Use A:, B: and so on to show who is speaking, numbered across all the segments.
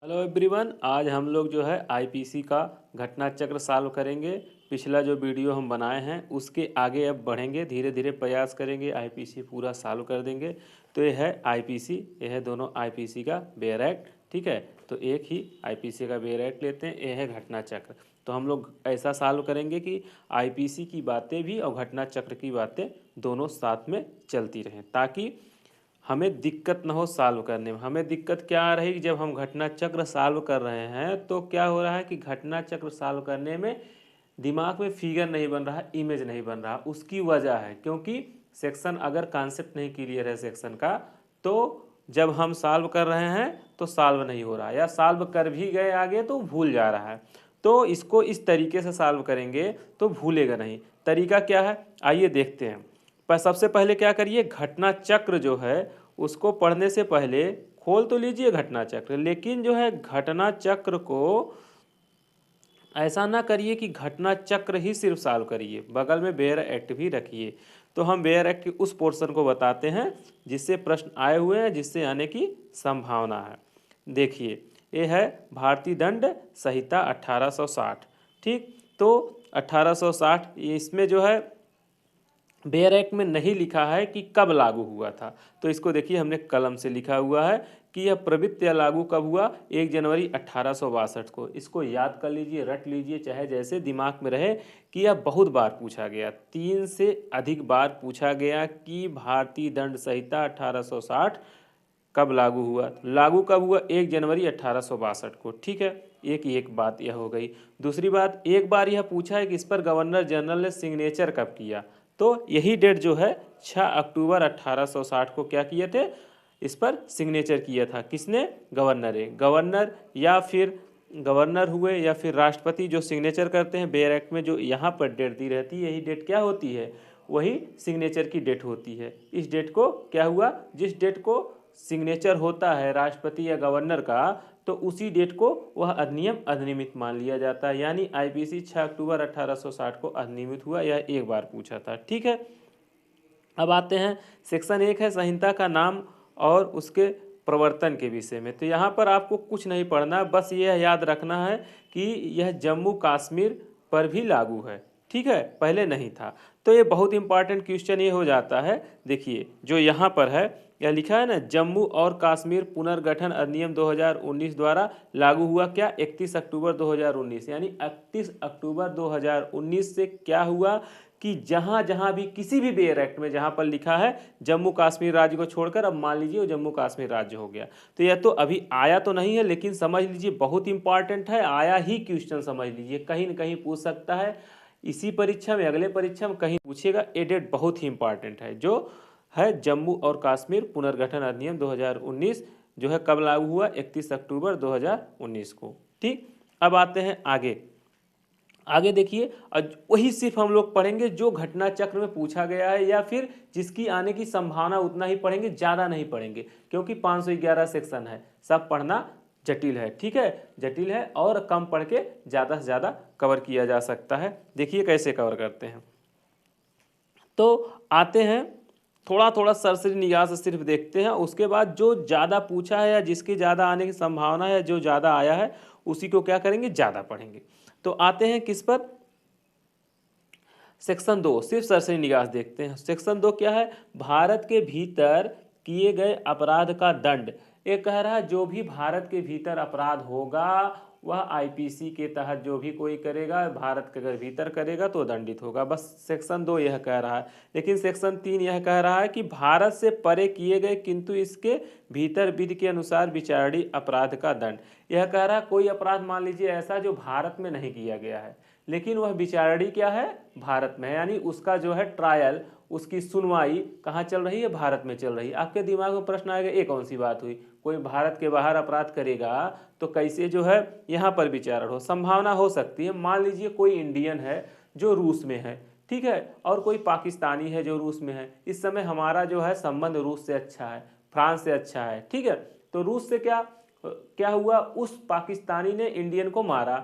A: Hello everyone, आज हम लोग जो है आईपीसी का घटना चक्र सॉल्व करेंगे। पिछला जो वीडियो हम बनाए हैं उसके आगे अब बढ़ेंगे, धीरे धीरे प्रयास करेंगे, आईपीसी पूरा सॉल्व कर देंगे। तो ये है आईपीसी, ये है दोनों आईपीसी का बेयर एक्ट। ठीक है, तो एक ही आईपीसी का बेयर एक्ट लेते हैं, ये है घटना चक्र। तो हम लोग ऐसा सॉल्व करेंगे कि आईपीसी की बातें भी और घटना चक्र की बातें दोनों साथ में चलती रहें, ताकि हमें दिक्कत ना हो सॉल्व करने में। हमें दिक्कत क्या आ रही कि जब हम घटना चक्र सॉल्व कर रहे हैं तो क्या हो रहा है कि घटना चक्र सॉल्व करने में दिमाग में फिगर नहीं बन रहा, इमेज नहीं बन रहा। उसकी वजह है क्योंकि सेक्शन अगर कॉन्सेप्ट नहीं क्लियर है सेक्शन का, तो जब हम सॉल्व कर रहे हैं तो सॉल्व नहीं हो रहा, या सॉल्व कर भी गए आगे तो भूल जा रहा है। तो इसको इस तरीके से सॉल्व करेंगे तो भूलेगा नहीं। तरीका क्या है, आइए देखते हैं। पर सबसे पहले क्या करिए, घटना चक्र जो है उसको पढ़ने से पहले खोल तो लीजिए घटना चक्र, लेकिन जो है घटना चक्र को ऐसा ना करिए कि घटना चक्र ही सिर्फ सॉल्व करिए, बगल में बेयर एक्ट भी रखिए। तो हम बेयर एक्ट के उस पोर्शन को बताते हैं जिससे प्रश्न आए हुए हैं, जिससे आने की संभावना है। देखिए, ये है भारतीय दंड संहिता 1860। ठीक, तो 1860 इसमें जो है बेयर एक्ट में नहीं लिखा है कि कब लागू हुआ था। तो इसको देखिए, हमने कलम से लिखा हुआ है कि यह प्रवृत्ति या लागू कब हुआ, 1 जनवरी 1862 को। इसको याद कर लीजिए, रट लीजिए, चाहे जैसे दिमाग में रहे कि यह बहुत बार पूछा गया, 3 से अधिक बार पूछा गया कि भारतीय दंड संहिता 1860 कब लागू हुआ। लागू कब हुआ, 1 जनवरी 1862 को। ठीक है, एक बात यह हो गई। दूसरी बात, एक बार यह पूछा है कि इस पर गवर्नर जनरल ने सिग्नेचर कब किया। तो यही डेट जो है 6 अक्टूबर 1860 को क्या किए थे, इस पर सिग्नेचर किया था। किसने, गवर्नर या फिर गवर्नर हुए या फिर राष्ट्रपति जो सिग्नेचर करते हैं बेयर एक्ट में, जो यहाँ पर डेट दी रहती है, यही डेट क्या होती है, वही सिग्नेचर की डेट होती है। इस डेट को क्या हुआ, जिस डेट को सिग्नेचर होता है राष्ट्रपति या गवर्नर का, तो उसी डेट को वह अधिनियम अधिनियमित मान लिया जाता है। यानी आईपीसी 6 अक्टूबर 1860 को अधिनियमित हुआ, यह एक बार पूछा था। ठीक है, अब आते हैं सेक्शन 1 है संहिता का नाम और उसके प्रवर्तन के विषय में। तो यहाँ पर आपको कुछ नहीं पढ़ना, बस यह याद रखना है कि यह जम्मू कश्मीर पर भी लागू है। ठीक है, पहले नहीं था। तो ये बहुत इंपॉर्टेंट क्वेश्चन ये हो जाता है। देखिए, जो यहाँ पर है, यह लिखा है ना, जम्मू और कश्मीर पुनर्गठन अधिनियम 2019 द्वारा लागू हुआ। क्या, 31 अक्टूबर 2019। यानी 31 अक्टूबर 2019 से क्या हुआ कि जहां जहां भी किसी भी बेयर एक्ट में जहां पर लिखा है जम्मू कश्मीर राज्य को छोड़कर, अब मान लीजिए वो जम्मू कश्मीर राज्य हो गया। तो यह तो अभी आया तो नहीं है, लेकिन समझ लीजिए बहुत इंपॉर्टेंट है, आया ही क्वेश्चन समझ लीजिए, कहीं न कहीं पूछ सकता है। इसी परीक्षा में, अगले परीक्षा में कहीं पूछेगा। ये डेट बहुत ही इंपॉर्टेंट है, जो है जम्मू और कश्मीर पुनर्गठन अधिनियम 2019 जो है कब लागू हुआ, 31 अक्टूबर 2019 को। ठीक, अब आते हैं आगे। आगे देखिए, वही सिर्फ हम लोग पढ़ेंगे जो घटना चक्र में पूछा गया है, या फिर जिसकी आने की संभावना, उतना ही पढ़ेंगे, ज़्यादा नहीं पढ़ेंगे, क्योंकि 511 सेक्शन है, सब पढ़ना जटिल है। ठीक है, जटिल है और कम पढ़ के ज़्यादा से ज़्यादा कवर किया जा सकता है। देखिए कैसे कवर करते हैं। तो आते हैं, थोड़ा थोड़ा सरसरी निगाह से सिर्फ देखते हैं, उसके बाद जो ज़्यादा पूछा है या जिसकी ज़्यादा आने की संभावना है, जो ज़्यादा आया है उसी को क्या करेंगे, ज़्यादा पढ़ेंगे। तो आते हैं किस पर, सेक्शन 2, सिर्फ सरसरी निगाह से देखते हैं। सेक्शन 2 क्या है, भारत के भीतर किए गए अपराध का दंड। ये कह रहा है जो भी भारत के भीतर अपराध होगा वह आईपीसी के तहत जो भी कोई करेगा, भारत के अगर भीतर करेगा तो दंडित होगा। बस सेक्शन 2 यह कह रहा है। लेकिन सेक्शन 3 यह कह रहा है कि भारत से परे किए गए किंतु इसके भीतर विधि के अनुसार विचारणीय अपराध का दंड। यह कह रहा है कोई अपराध मान लीजिए ऐसा जो भारत में नहीं किया गया है, लेकिन वह विचारणी क्या है, भारत में है, यानी उसका जो है ट्रायल, उसकी सुनवाई कहाँ चल रही है, भारत में चल रही है। आपके दिमाग में प्रश्न आएगा, ये कौन सी बात हुई, कोई भारत के बाहर अपराध करेगा तो कैसे जो है यहाँ पर विचारण हो। संभावना हो सकती है, मान लीजिए कोई इंडियन है जो रूस में है, ठीक है, और कोई पाकिस्तानी है जो रूस में है। इस समय हमारा जो है संबंध रूस से अच्छा है, फ्रांस से अच्छा है। ठीक है, तो रूस से क्या क्या हुआ, उस पाकिस्तानी ने इंडियन को मारा।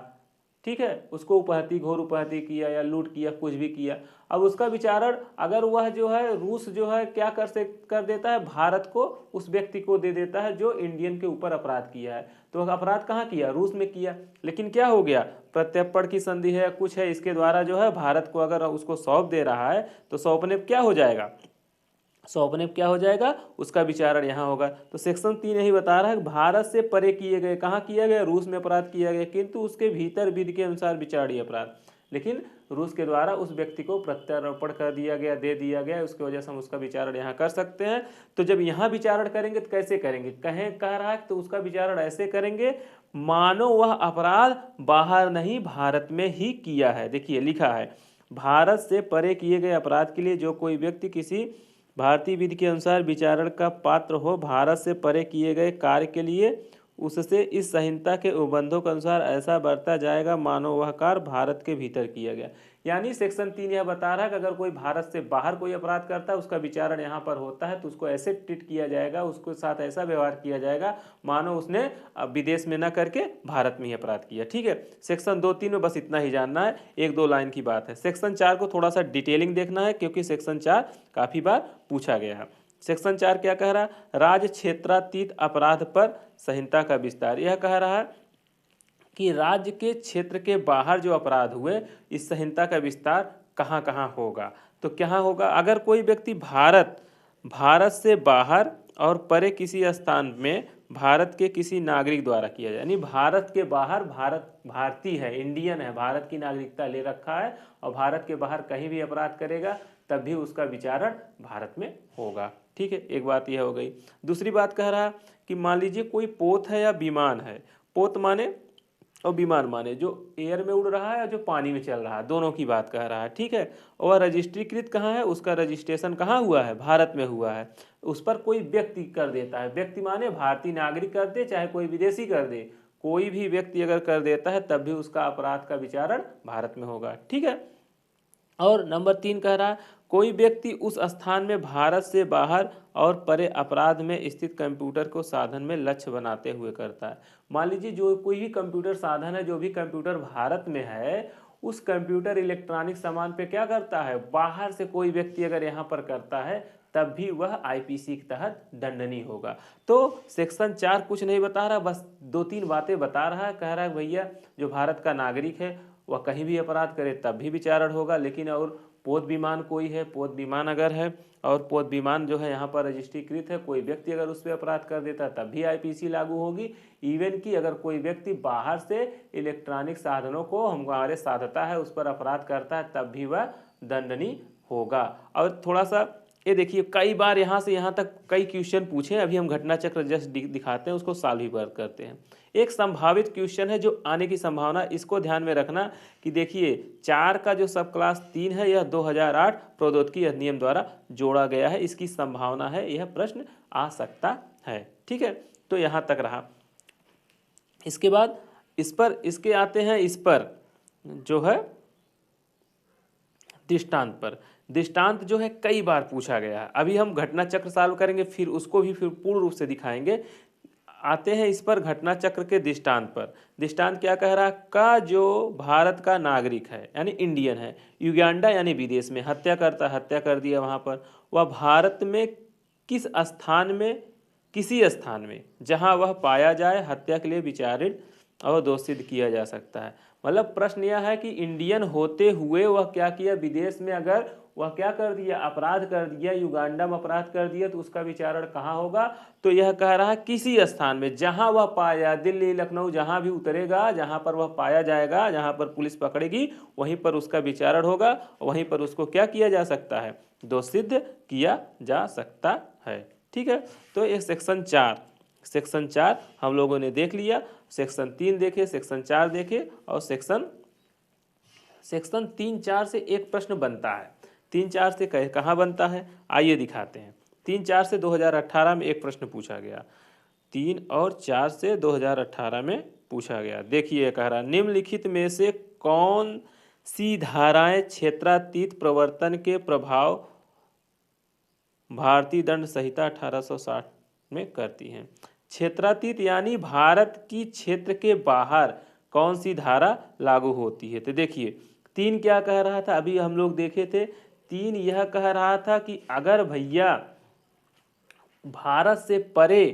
A: ठीक है, उसको उपहति घोर उपहति किया या लूट किया, कुछ भी किया। अब उसका विचारण अगर वह जो है रूस जो है क्या कर देता है, भारत को उस व्यक्ति को दे देता है जो इंडियन के ऊपर अपराध किया है। तो अपराध कहाँ किया, रूस में किया। लेकिन क्या हो गया, प्रत्यर्पण की संधि है, कुछ है, इसके द्वारा जो है भारत को अगर उसको सौंप दे रहा है तो सौंपने क्या हो जाएगा, सौंपने क्या हो जाएगा, उसका विचारण यहाँ होगा। तो सेक्शन 3 यही बता रहा है भारत से परे किए गए, कहाँ किया गया, रूस में अपराध किया गया, किंतु उसके भीतर विधि के अनुसार विचारणीय अपराध, लेकिन रूस के द्वारा उस व्यक्ति को प्रत्यारोपण कर दिया गया, दे दिया गया, उसकी वजह से हम उसका विचारण यहाँ कर सकते हैं। तो जब यहाँ विचारण करेंगे तो कैसे करेंगे, कह रहा है तो उसका विचारण ऐसे करेंगे, मानो वह अपराध बाहर नहीं भारत में ही किया है। देखिए लिखा है, भारत से परे किए गए अपराध के लिए जो कोई व्यक्ति किसी भारतीय विधि के अनुसार विचारण का पात्र हो, भारत से परे किए गए कार्य के लिए उससे इस संहिता के उपबंधों के अनुसार ऐसा बरता जाएगा मानो वह कार्य भारत के भीतर किया गया। यानी सेक्शन 3 यह बता रहा है कि अगर कोई भारत से बाहर कोई अपराध करता है, उसका विचारण यहाँ पर होता है, तो उसको ऐसे ट्रीट किया जाएगा, उसके साथ ऐसा व्यवहार किया जाएगा मानो उसने विदेश में न करके भारत में ही अपराध किया। ठीक है, सेक्शन 2-3 में बस इतना ही जानना है, 1-2 लाइन की बात है। सेक्शन 4 को थोड़ा सा डिटेलिंग देखना है, क्योंकि सेक्शन 4 काफ़ी बार पूछा गया है। सेक्शन 4 क्या कह रहा है, राज्य क्षेत्रातीत अपराध पर संहिता का विस्तार। यह कह रहा है कि राज्य के क्षेत्र के बाहर जो अपराध हुए, इस संहिता का विस्तार कहाँ कहाँ होगा। तो क्या होगा, अगर कोई व्यक्ति भारत से बाहर और परे किसी स्थान में भारत के किसी नागरिक द्वारा किया जाए, यानी भारत के बाहर, भारतीय है, इंडियन है, भारत की नागरिकता ले रखा है, और भारत के बाहर कहीं भी अपराध करेगा तब भी उसका विचारण भारत में होगा। ठीक है, एक बात यह हो गई। दूसरी बात कह रहा कि मान लीजिए कोई पोत है या विमान है, पोत माने और विमान माने जो एयर में उड़ रहा है और जो पानी में चल रहा है, दोनों की बात कह रहा है। ठीक है, और रजिस्ट्रीकृत कहाँ है, उसका रजिस्ट्रेशन कहाँ हुआ है, भारत में हुआ है। उस पर कोई व्यक्ति कर देता है, व्यक्ति माने भारतीय नागरिक कर दे चाहे कोई विदेशी कर दे, कोई भी व्यक्ति अगर कर देता है तब भी उसका अपराध का विचारण भारत में होगा। ठीक है, और नंबर 3 कह रहा है कोई व्यक्ति उस स्थान में भारत से बाहर और परे अपराध में स्थित कंप्यूटर को साधन में लक्ष्य बनाते हुए करता है। मान लीजिए जो कोई भी कंप्यूटर साधन है, जो भी कंप्यूटर भारत में है, उस कंप्यूटर इलेक्ट्रॉनिक सामान पे क्या करता है, बाहर से कोई व्यक्ति अगर यहाँ पर करता है तब भी वह आईपीसी के तहत दंडनीय होगा। तो सेक्शन 4 कुछ नहीं बता रहा, बस 2-3 बातें बता रहा है। कह रहा है भैया जो भारत का नागरिक है वह कहीं भी अपराध करे तब भी विचारण होगा, लेकिन और पोत विमान कोई है, पोत विमान अगर है और पोत विमान जो है यहाँ पर रजिस्ट्रीकृत है, कोई व्यक्ति अगर उस पर अपराध कर देता तब भी आईपीसी लागू होगी। इवन कि अगर कोई व्यक्ति बाहर से इलेक्ट्रॉनिक साधनों को हमारे साधता है, उस पर अपराध करता है, तब भी वह दंडनीय होगा। और थोड़ा सा ये देखिए, कई बार यहाँ से यहाँ तक कई क्वेश्चन पूछे, अभी हम घटना चक्र जस्ट दिखाते हैं, उसको सॉल्व ही करते हैं। एक संभावित क्वेश्चन है जो आने की संभावना, इसको ध्यान में रखना कि देखिए 4 का जो सब क्लास 3 है यह 2008 प्रौद्योगिकी अधिनियम द्वारा जोड़ा गया है, इसकी संभावना है यह प्रश्न आ सकता है। ठीक है, तो यहाँ तक रहा। इसके बाद इसके आते हैं इस पर जो है दृष्टांत पर। दृष्टांत जो है कई बार पूछा गया है, अभी हम घटना चक्र सॉल्व करेंगे, फिर उसको भी फिर पूर्ण रूप से दिखाएंगे। आते हैं इस पर घटना चक्र के दृष्टांत पर। दृष्टांत क्या कह रहा है, का जो भारत का नागरिक है यानी इंडियन है, युगांडा यानी विदेश में हत्या करता, हत्या कर दिया वहाँ पर, वह भारत में किस स्थान में, किसी स्थान में जहाँ वह पाया जाए हत्या के लिए विचारित और दोषित किया जा सकता है। मतलब प्रश्न यह है कि इंडियन होते हुए वह क्या किया, विदेश में अगर वह क्या कर दिया, अपराध कर दिया, युगांडा में अपराध कर दिया, तो उसका विचारण कहाँ होगा। तो यह कह रहा है किसी स्थान में जहां वह पाया, दिल्ली लखनऊ जहां भी उतरेगा, जहां पर वह पाया जाएगा, जहां पर पुलिस पकड़ेगी, वहीं पर उसका विचारण होगा, वहीं पर उसको क्या किया जा सकता है, दोषित किया जा सकता है। ठीक है, तो ये सेक्शन 4 हम लोगों ने देख लिया। सेक्शन 3 देखे, सेक्शन 4 देखे, और सेक्शन 3-4 से एक प्रश्न बनता है। 3-4 से कहाँ बनता है, आइए दिखाते हैं। 3-4 से 2018 में एक प्रश्न पूछा गया, 3 और 4 से 2018 में पूछा गया। देखिए कह रहा, निम्नलिखित में से कौन सी धाराएं क्षेत्रातीत प्रवर्तन के प्रभाव भारतीय दंड संहिता 1860 में करती हैं। क्षेत्रातीत यानी भारत की क्षेत्र के बाहर कौन सी धारा लागू होती है। तो देखिए 3 क्या कह रहा था, अभी हम लोग देखे थे, 3 यह कह रहा था कि अगर भैया भारत से परे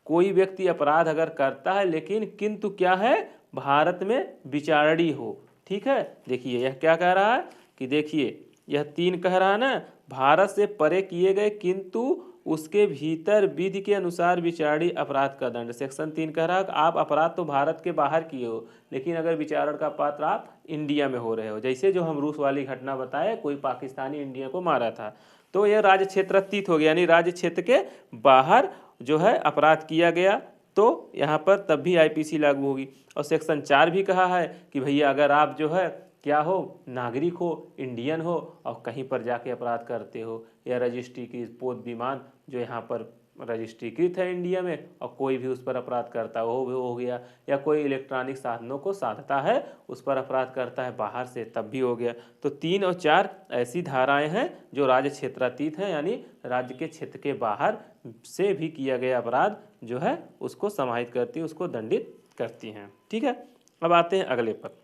A: कोई व्यक्ति अपराध अगर करता है लेकिन किंतु क्या है, भारत में विचारणी हो, ठीक है। देखिए यह क्या कह रहा है कि देखिए यह 3 कह रहा है ना, भारत से परे किए गए किंतु उसके भीतर विधि के अनुसार विचारणी अपराध का दंड। सेक्शन 3 कह रहा है कि आप अपराध तो भारत के बाहर किए हो लेकिन अगर विचारण का पात्र आप इंडिया में हो रहे हो, जैसे जो हम रूस वाली घटना बताए, कोई पाकिस्तानी इंडिया को मारा था, तो यह राज्य क्षेत्रातीत हो गया, यानी राज्य क्षेत्र के बाहर जो है अपराध किया गया, तो यहाँ पर तब भी आईपीसी लागू होगी। और सेक्शन 4 भी कहा है कि भैया अगर आप जो है क्या हो, नागरिक हो, इंडियन हो और कहीं पर जाके अपराध करते हो, या रजिस्ट्रीकृत पोत विमान जो यहाँ पर रजिस्ट्रीकृत है इंडिया में और कोई भी उस पर अपराध करता हो गया, या कोई इलेक्ट्रॉनिक साधनों को साधता है उस पर अपराध करता है बाहर से, तब भी हो गया। तो 3 और 4 ऐसी धाराएं हैं जो राज्य क्षेत्रातीत हैं, यानी राज्य के क्षेत्र के बाहर से भी किया गया अपराध जो है उसको समाहित करती है, उसको दंडित करती हैं, ठीक है। अब आते हैं अगले पर।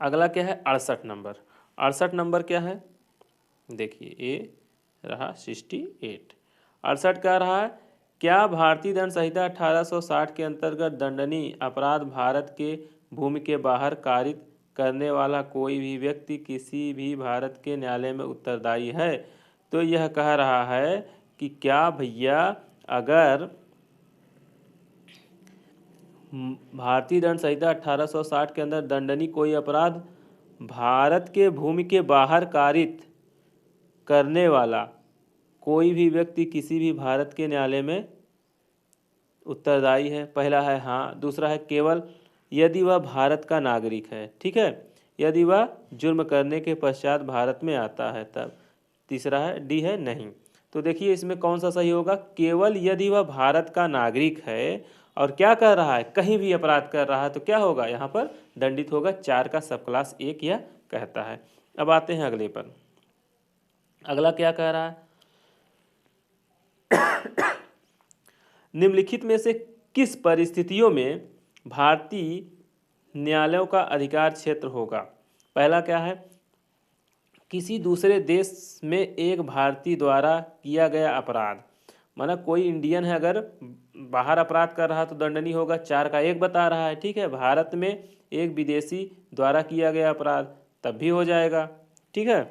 A: अगला क्या है, 68 नंबर। 68 नंबर क्या है, देखिए ए रहा 68। 68 कह रहा है, क्या भारतीय दंड संहिता 1860 के अंतर्गत दंडनीय अपराध भारत के भूमि के बाहर कारित करने वाला कोई भी व्यक्ति किसी भी भारत के न्यायालय में उत्तरदायी है। तो यह कह रहा है कि क्या भैया अगर भारतीय दंड संहिता 1860 के अंदर दंडनीय कोई अपराध भारत के भूमि के बाहर कारित करने वाला कोई भी व्यक्ति किसी भी भारत के न्यायालय में उत्तरदायी है। पहला है हाँ, दूसरा है केवल यदि वह भारत का नागरिक है, ठीक है, यदि वह जुर्म करने के पश्चात भारत में आता है तब। तीसरा है डी है नहीं। तो देखिए इसमें कौन सा सही होगा, केवल यदि वह भारत का नागरिक है और क्या कर रहा है, कहीं भी अपराध कर रहा है तो क्या होगा, यहाँ पर दंडित होगा। 4 का सब क्लास 1 यह कहता है। अब आते हैं अगले पर। अगला क्या कह रहा है, निम्नलिखित में से किस परिस्थितियों में भारतीय न्यायालयों का अधिकार क्षेत्र होगा। पहला क्या है, किसी दूसरे देश में एक भारतीय द्वारा किया गया अपराध, माना कोई इंडियन है अगर बाहर अपराध कर रहा तो दंडनीय होगा। 4 का 1 बता रहा है, ठीक है, भारत में एक विदेशी द्वारा किया गया अपराध तब भी हो जाएगा, ठीक है,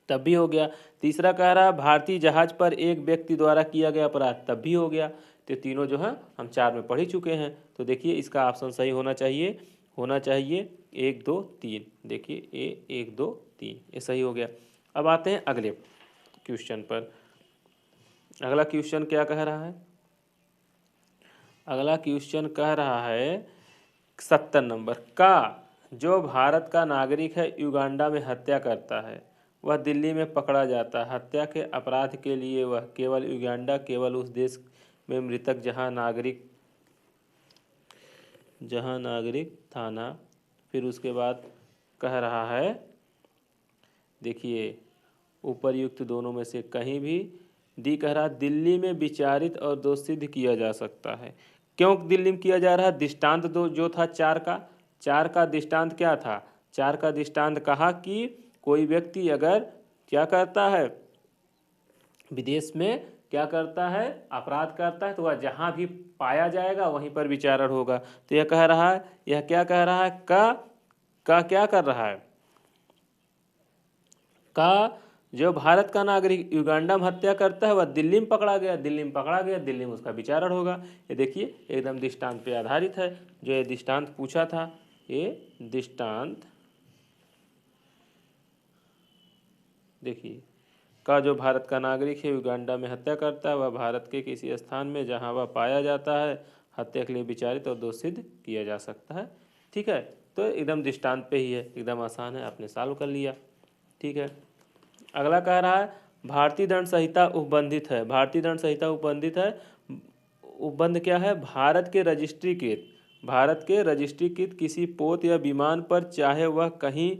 A: तब भी हो गया। तीसरा कह रहा है भारतीय जहाज पर एक व्यक्ति द्वारा किया गया अपराध तब भी हो गया। तो तीनों जो है हम 4 में पढ़ ही चुके हैं। तो देखिए इसका ऑप्शन सही होना चाहिए 1 2 3। देखिए ए 1 2 3 ये सही हो गया। अब आते हैं अगले क्वेश्चन पर। अगला क्वेश्चन क्या कह रहा है, अगला क्वेश्चन कह रहा है 70 नंबर का, जो भारत का नागरिक है युगांडा में हत्या करता है वह दिल्ली में पकड़ा जाता है। हत्या के अपराध के लिए वह केवल युगांडा, केवल उस देश में मृतक जहां नागरिक था ना। फिर उसके बाद कह रहा है, देखिए उपरयुक्त दोनों में से कहीं भी। डी कह रहा दिल्ली में विचारित और दोषसिद्ध किया जा सकता है। क्यों दिल्ली में किया जा रहा है, दृष्टांत दो जो था 4 का दृष्टांत क्या था, 4 का दृष्टांत कहा कि कोई व्यक्ति अगर क्या करता है, विदेश में क्या करता है, अपराध करता है, तो वह जहां भी पाया जाएगा वहीं पर विचारण होगा। तो यह कह रहा है, यह क्या कह रहा है, का क्या कर रहा है, का जो भारत का नागरिक युगांडा में हत्या करता है वह दिल्ली में पकड़ा गया, दिल्ली में उसका विचारण होगा। ये देखिए एकदम दृष्टांत पे आधारित है। जो ये दृष्टांत पूछा था, ये दृष्टांत देखिए का जो भारत का नागरिक है युगांडा में हत्या करता है वह भारत के किसी स्थान में जहां वह पाया जाता है हत्या के लिए विचारित और दोषसिद्ध किया जा सकता है, ठीक है। तो एकदम दृष्टांत पे ही है, एकदम आसान है, आपने सॉल्व कर लिया, ठीक है। अगला कह रहा है भारतीय दंड संहिता उपबंधित है। भारतीय दंड संहिता उपबंधित है। उपबंध क्या है, भारत के रजिस्ट्रीकृत किसी पोत या विमान पर चाहे वह कहीं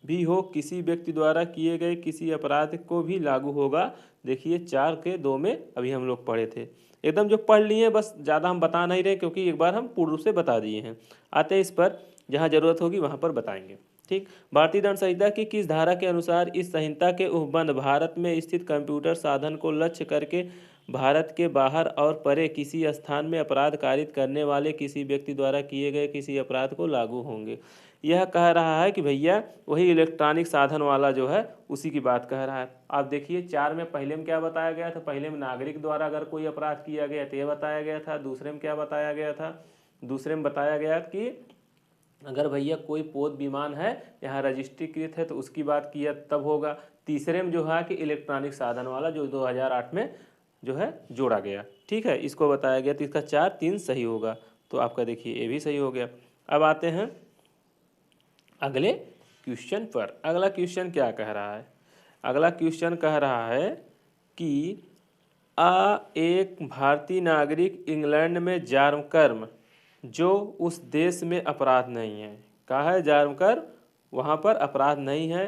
A: भी हो किसी व्यक्ति द्वारा किए गए किसी अपराध को भी लागू होगा। देखिए 4 के 2 में अभी हम लोग पढ़े थे। एकदम जो पढ़ लिए हैं, बस ज़्यादा हम बता नहीं रहे क्योंकि एक बार हम पूर्ण रूप से बता दिए हैं। आते हैं इस पर, जहाँ ज़रूरत होगी वहाँ पर बताएंगे। ठीक, भारतीय दंड संहिता की किस धारा के अनुसार इस संहिता के उपबंध भारत में स्थित कंप्यूटर साधन को लक्ष्य करके भारत के बाहर और परे किसी स्थान में अपराध कारित करने वाले किसी व्यक्ति द्वारा किए गए किसी अपराध को लागू होंगे? यह कह रहा है कि भैया वही इलेक्ट्रॉनिक साधन वाला जो है उसी की बात कह रहा है। आप देखिए 4 में पहले में क्या बताया गया था, पहले में नागरिक द्वारा अगर कोई अपराध किया गया तो यह बताया गया था। दूसरे में क्या बताया गया था, दूसरे में बताया गया कि अगर भैया कोई पोत विमान है यहाँ रजिस्ट्रीकृत है तो उसकी बात किया तब होगा। तीसरे में जो है कि इलेक्ट्रॉनिक साधन वाला जो 2008 में जो है जोड़ा गया। ठीक है, इसको बताया गया, तो इसका 4 3 सही होगा। तो आपका देखिए ये भी सही हो गया। अब आते हैं अगले क्वेश्चन पर। अगला क्वेश्चन क्या कह रहा है, अगला क्वेश्चन कह रहा है कि एक भारतीय नागरिक इंग्लैंड में जारकर्म जो उस देश में अपराध नहीं है, कहा है जारकर्म वहाँ पर अपराध नहीं है,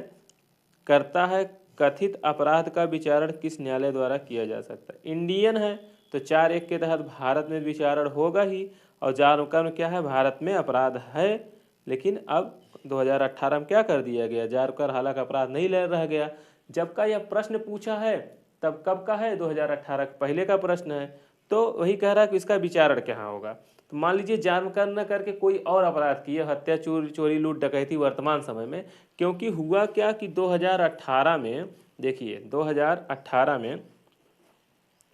A: करता है, कथित अपराध का विचारण किस न्यायालय द्वारा किया जा सकता है? इंडियन है तो 4(1) के तहत भारत में विचारण होगा ही, और जारकर्म क्या है, भारत में अपराध है। लेकिन अब 2018 में क्या कर दिया गया, जारकर्म हालांकि अपराध नहीं रह गया। जब का यह प्रश्न पूछा है तब कब का है, 2018 पहले का प्रश्न है। तो वही कह रहा है कि इसका विचारण क्या होगा। तो मान लीजिए जारकर्म न करके कोई और अपराध किए, हत्या, चोरी, लूट, डकैती वर्तमान समय में, क्योंकि हुआ क्या कि 2018 में, देखिए 2018 में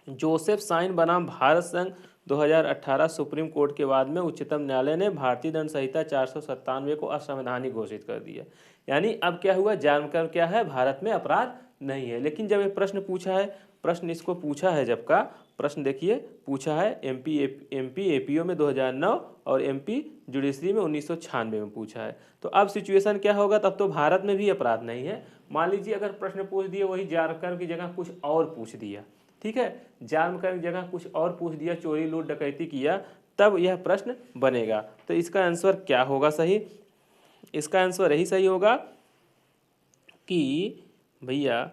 A: जोसेफ साइन बनाम भारत संघ 2018 सुप्रीम कोर्ट के बाद में उच्चतम न्यायालय ने भारतीय दंड संहिता 497 को असंवैधानिक घोषित कर दिया। यानी अब क्या हुआ, जारकर्म क्या है, भारत में अपराध नहीं है। लेकिन जब ये प्रश्न पूछा है, प्रश्न इसको पूछा है, जब का प्रश्न देखिए पूछा है एमपी एपीओ में 2009 और एमपी जुडिशरी में 1996 में पूछा है। तो अब सिचुएशन क्या होगा, तब तो भारत में भी अपराध नहीं है। मान लीजिए अगर प्रश्न पूछ दिए वही जारकर्म की जगह कुछ और पूछ दिया, ठीक है, जारकर्म की जगह कुछ और पूछ दिया, चोरी, लूट, डकैती किया, तब यह प्रश्न बनेगा। तो इसका आंसर क्या होगा सही, इसका आंसर यही सही होगा कि भैया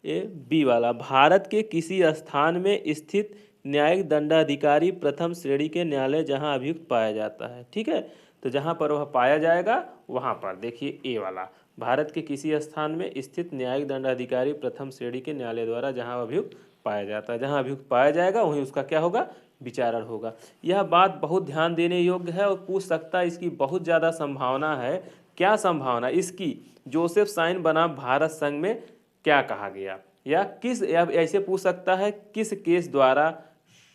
A: ए बी वाला, भारत के किसी स्थान में स्थित न्यायिक दंडाधिकारी प्रथम श्रेणी के न्यायालय जहां अभियुक्त पाया जाता है। ठीक है, तो जहां पर वह पाया जाएगा वहां पर देखिए ए वाला, भारत के किसी स्थान में स्थित न्यायिक दंडाधिकारी प्रथम श्रेणी के न्यायालय द्वारा जहां अभियुक्त पाया जाता है, जहां अभियुक्त पाया जाएगा वहीं उसका क्या होगा, विचारण होगा। यह बात बहुत ध्यान देने योग्य है और पूछ सकता है, इसकी बहुत ज़्यादा संभावना है। क्या संभावना इसकी, जोसेफ साइन बनाम भारत संघ में क्या कहा गया, या किस, या ऐसे पूछ सकता है किस केस द्वारा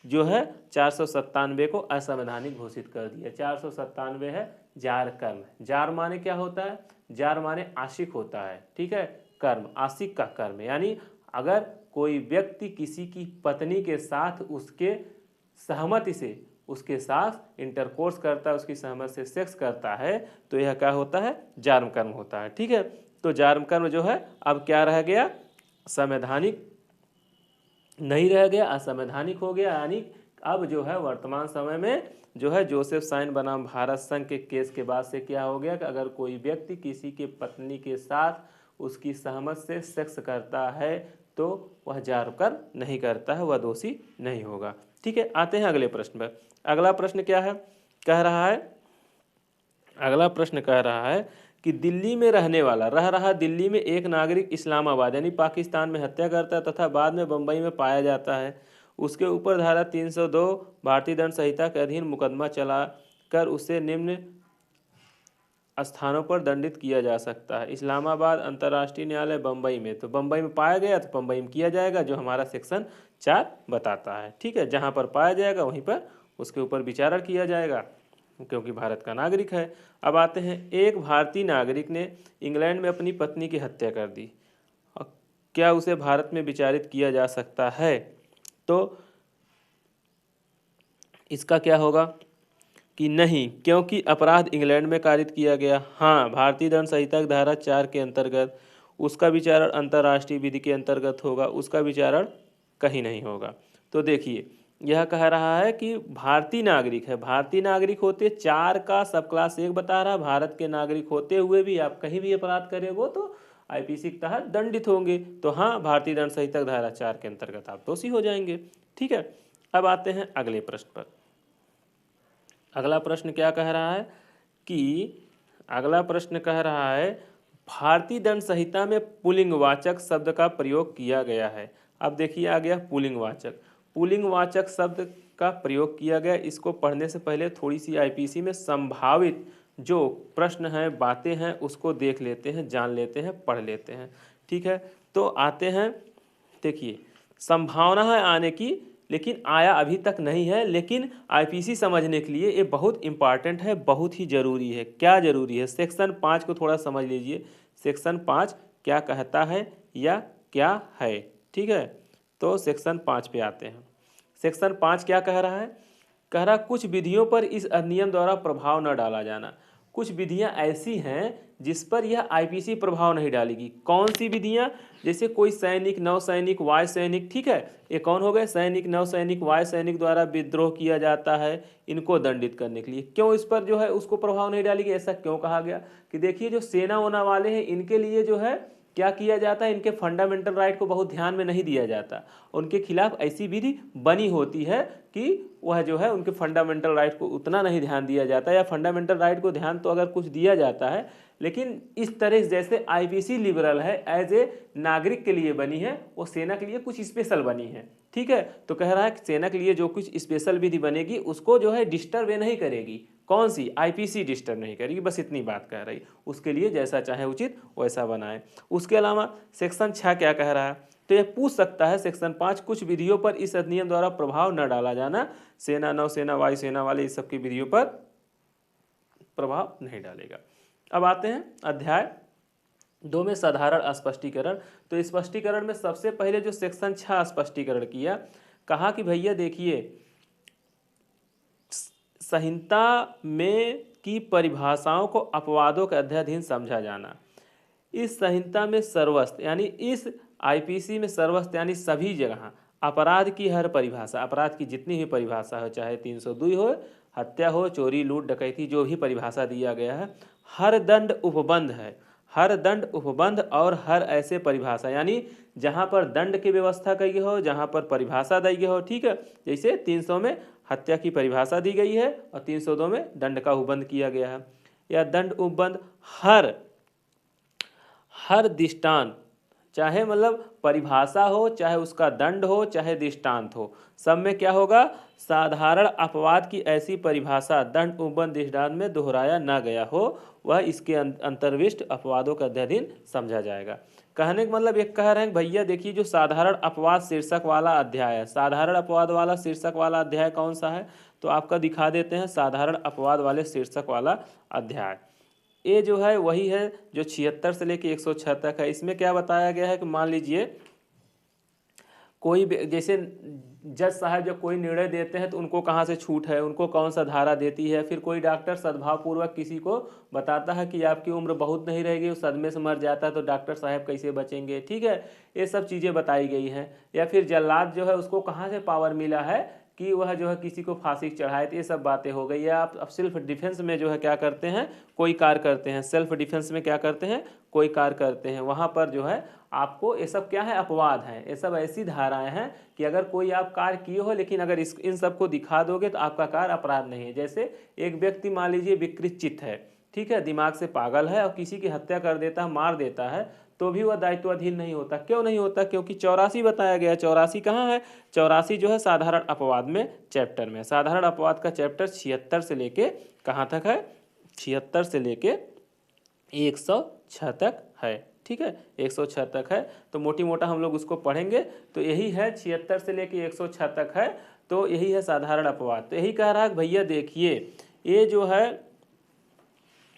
A: जो है 497 को असंवैधानिक घोषित कर दिया। 497 है जारकर्म। जार माने क्या होता है, जार माने आशिक होता है। ठीक है, कर्म आशिक का कर्म, यानी अगर कोई व्यक्ति किसी की पत्नी के साथ उसके सहमति से उसके साथ इंटरकोर्स करता है, उसकी सहमति से सेक्स करता है, तो यह क्या होता है, जारकर्म होता है। ठीक है, तो जारकर्म जो है अब क्या रह गया, संवैधानिक नहीं रह गया, असंवैधानिक हो गया। यानी अब जो है वर्तमान समय में जो है जोसेफ साइन बनाम भारत संघ के केस के बाद से क्या हो गया कि अगर कोई व्यक्ति किसी के पत्नी के साथ उसकी सहमति से सेक्स करता है तो वह जारकर्म नहीं करता है, वह दोषी नहीं होगा। ठीक है, आते हैं अगले प्रश्न पर। अगला प्रश्न क्या है, कह रहा है, अगला प्रश्न कह रहा है कि दिल्ली में रहने वाला रह रहा दिल्ली में एक नागरिक इस्लामाबाद यानी पाकिस्तान में हत्या करता है तथा बाद में बम्बई में पाया जाता है, उसके ऊपर धारा 302 भारतीय दंड संहिता के अधीन मुकदमा चला कर उसे निम्न स्थानों पर दंडित किया जा सकता है। इस्लामाबाद, अंतर्राष्ट्रीय न्यायालय, बम्बई में। तो बम्बई में पाया गया तो बम्बई में किया जाएगा, जो हमारा सेक्शन 4 बताता है। ठीक है, जहाँ पर पाया जाएगा वहीं पर उसके ऊपर विचारण किया जाएगा, क्योंकि भारत का नागरिक है। अब आते हैं, एक भारतीय नागरिक ने इंग्लैंड में अपनी पत्नी की हत्या कर दी, क्या उसे भारत में विचारित किया जा सकता है? तो इसका क्या होगा कि नहीं, क्योंकि अपराध इंग्लैंड में कारित किया गया। हाँ, भारतीय दंड संहिता की धारा 4 के अंतर्गत उसका विचारण अंतर्राष्ट्रीय विधि के अंतर्गत होगा, उसका विचारण कहीं नहीं होगा। तो देखिए यह कह रहा है कि भारतीय नागरिक है, भारतीय नागरिक होते 4 का सब क्लास 1 बता रहा, भारत के नागरिक होते हुए भी आप कहीं भी अपराध करेंगे तो आईपीसी के तहत दंडित होंगे। तो हाँ, भारतीय दंड संहिता धारा 4 के अंतर्गत आप दोषी हो जाएंगे। ठीक है, अब आते हैं अगले प्रश्न पर। अगला प्रश्न क्या कह रहा है कि अगला प्रश्न कह रहा है भारतीय दंड संहिता में पुल्लिंगवाचक शब्द का प्रयोग किया गया है। अब देखिए आ गया पुल्लिंगवाचक। पुल्लिंगवाचक शब्द का प्रयोग किया गया। इसको पढ़ने से पहले थोड़ी सी आईपीसी में संभावित जो प्रश्न हैं, बातें हैं, उसको देख लेते हैं, जान लेते हैं, पढ़ लेते हैं। ठीक है, तो आते हैं। देखिए, संभावना है आने की, लेकिन आया अभी तक नहीं है। लेकिन आईपीसी समझने के लिए ये बहुत इंपॉर्टेंट है, बहुत ही ज़रूरी है। क्या ज़रूरी है? सेक्शन 5 को थोड़ा समझ लीजिए। सेक्शन 5 क्या कहता है या क्या है। ठीक है, तो सेक्शन 5 पे आते हैं। सेक्शन 5 क्या कह रहा है? कह रहा कुछ विधियों पर इस अधिनियम द्वारा प्रभाव न डाला जाना। कुछ विधियां ऐसी हैं जिस पर यह आईपीसी प्रभाव नहीं डालेगी। कौन सी विधियां? जैसे कोई सैनिक, नौसैनिक, वायु सैनिक, ठीक है, ये कौन हो गए? सैनिक, नौसैनिक, वायु सैनिक द्वारा विद्रोह किया जाता है, इनको दंडित करने के लिए। क्यों इस पर जो है उसको प्रभाव नहीं डालेगी? ऐसा क्यों कहा गया? कि देखिए जो सेना वोना वाले हैं इनके लिए जो है क्या किया जाता है, इनके फंडामेंटल राइट को बहुत ध्यान में नहीं दिया जाता। उनके खिलाफ ऐसी विधि बनी होती है कि वह जो है उनके फंडामेंटल राइट को उतना नहीं ध्यान दिया जाता, या फंडामेंटल राइट को ध्यान तो अगर कुछ दिया जाता है, लेकिन इस तरह से जैसे आईपीसी लिबरल है, एज ए नागरिक के लिए बनी है, वो सेना के लिए कुछ स्पेशल बनी है। ठीक है, तो कह रहा है कि सेना के लिए जो कुछ स्पेशल विधि बनेगी उसको जो है डिस्टर्ब नहीं करेगी। कौन सी? आईपीसी डिस्टर्ब नहीं करेगी। बस इतनी बात कह रही। उसके लिए जैसा चाहे उचित वैसा बनाए। उसके अलावा सेक्शन 6 क्या कह रहा है? तो यह पूछ सकता है सेक्शन 5 कुछ विधियों पर इस अधिनियम द्वारा प्रभाव न डाला जाना। सेना, नौसेना, वायुसेना वाले इस सब की विधियों पर प्रभाव नहीं डालेगा। अब आते हैं अध्याय 2 में साधारण स्पष्टीकरण। तो स्पष्टीकरण में सबसे पहले जो सेक्शन 6 स्पष्टीकरण किया, कहा कि भैया देखिए संहिता में की परिभाषाओं को अपवादों के अध्याधीन समझा जाना। इस संहिता में सर्वस्व यानी इस आईपीसी में सर्वस्व यानी सभी जगह अपराध की हर परिभाषा, अपराध की जितनी भी परिभाषा हो, चाहे 302 हो, हत्या हो, चोरी, लूट, डकैती, जो भी परिभाषा दिया गया है, हर दंड उपबंध है। हर दंड उपबंध और हर ऐसे परिभाषा यानी जहाँ पर दंड की व्यवस्था की गई हो, जहाँ पर परिभाषा दी गई हो। ठीक है, जैसे 300 में हत्या की परिभाषा दी गई है और 302 में दंड का उपबंध किया गया है। या दंड उपबंध हर दृष्टांत, चाहे मतलब परिभाषा हो, चाहे उसका दंड हो, चाहे दृष्टांत हो, सब में क्या होगा? साधारण अपवाद की ऐसी परिभाषा दंड उपबंध दृष्टांत में दोहराया न गया हो, वह इसके अंतर्विष्ट अपवादों का अध्ययन समझा जाएगा। कहने का मतलब एक कह रहे हैं भैया देखिए जो साधारण अपवाद शीर्षक वाला अध्याय है, साधारण अपवाद वाला शीर्षक वाला अध्याय कौन सा है? तो आपका दिखा देते हैं साधारण अपवाद वाले शीर्षक वाला अध्याय। ये जो है वही है जो 76 से लेके 106 तक है। इसमें क्या बताया गया है कि मान लीजिए कोई जैसे जज साहब जब कोई निर्णय देते हैं तो उनको कहाँ से छूट है, उनको कौन सा धारा देती है। फिर कोई डॉक्टर सद्भावपूर्वक किसी को बताता है कि आपकी उम्र बहुत नहीं रहेगी, उस सदमे से मर जाता है, तो डॉक्टर साहब कैसे बचेंगे। ठीक है, ये सब चीज़ें बताई गई हैं। या फिर जल्लाद जो है उसको कहाँ से पावर मिला है कि वह जो है किसी को फांसी चढ़ाए, तो ये सब बातें हो गई है। आप अब सेल्फ डिफेंस में जो है क्या करते हैं, कोई कार्य करते हैं, सेल्फ डिफेंस में क्या करते हैं, कोई कार्य करते हैं, वहाँ पर जो है आपको ये सब क्या है, अपवाद हैं। ये सब ऐसी धाराएं हैं कि अगर कोई आप कार्य किए हो लेकिन अगर इन सब को दिखा दोगे तो आपका कार्य अपराध नहीं है। जैसे एक व्यक्ति मान लीजिए विकृत चित्त है, ठीक है, दिमाग से पागल है और किसी की हत्या कर देता है, मार देता है, तो भी वह दायित्वाधीन नहीं होता। क्यों नहीं होता? क्योंकि 84 बताया गया। 84 कहाँ है? 84 जो है साधारण अपवाद में चैप्टर में, साधारण अपवाद का चैप्टर 76 से लेके कहाँ तक है? 76 से लेके 106 तक है। ठीक है, 106 तक है, तो मोटी मोटा हम लोग उसको पढ़ेंगे। तो यही है 76 से लेके 106 तक है, तो यही है साधारण अपवाद। तो यही कह रहा है भैया देखिए ये जो है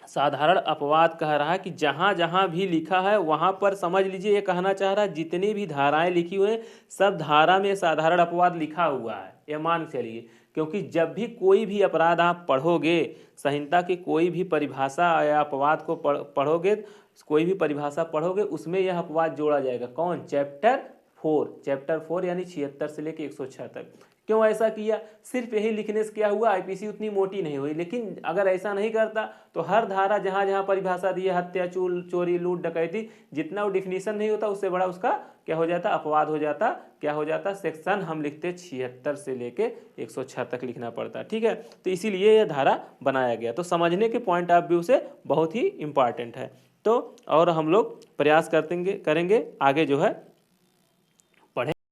A: साधारण अपवाद कह रहा है कि जहाँ जहाँ भी लिखा है वहाँ पर समझ लीजिए ये कहना चाह रहा है जितनी भी धाराएं लिखी हुई हैं सब धारा में साधारण अपवाद लिखा हुआ है, ये मान चलिए। क्योंकि जब भी कोई भी अपराध आप पढ़ोगे, संहिता की कोई भी परिभाषा या अपवाद को पढ़ोगे, कोई भी परिभाषा पढ़ोगे, उसमें यह अपवाद जोड़ा जाएगा। कौन? चैप्टर 4, चैप्टर 4 यानी 76 से लेके 106 तक। क्यों ऐसा किया? सिर्फ यही लिखने से क्या हुआ, आईपीसी उतनी मोटी नहीं हुई। लेकिन अगर ऐसा नहीं करता तो हर धारा जहाँ जहाँ परिभाषा दी है, हत्या, चोरी, लूट, डकैती, जितना वो डिफिनीशन नहीं होता उससे बड़ा उसका क्या हो जाता, अपवाद हो जाता। क्या हो जाता, सेक्शन हम लिखते 76 से लेके 106 तक लिखना पड़ता। ठीक है, तो इसीलिए यह धारा बनाया गया। तो समझने के पॉइंट ऑफ व्यू से बहुत ही इंपॉर्टेंट है। तो और हम लोग प्रयास करेंगे आगे जो है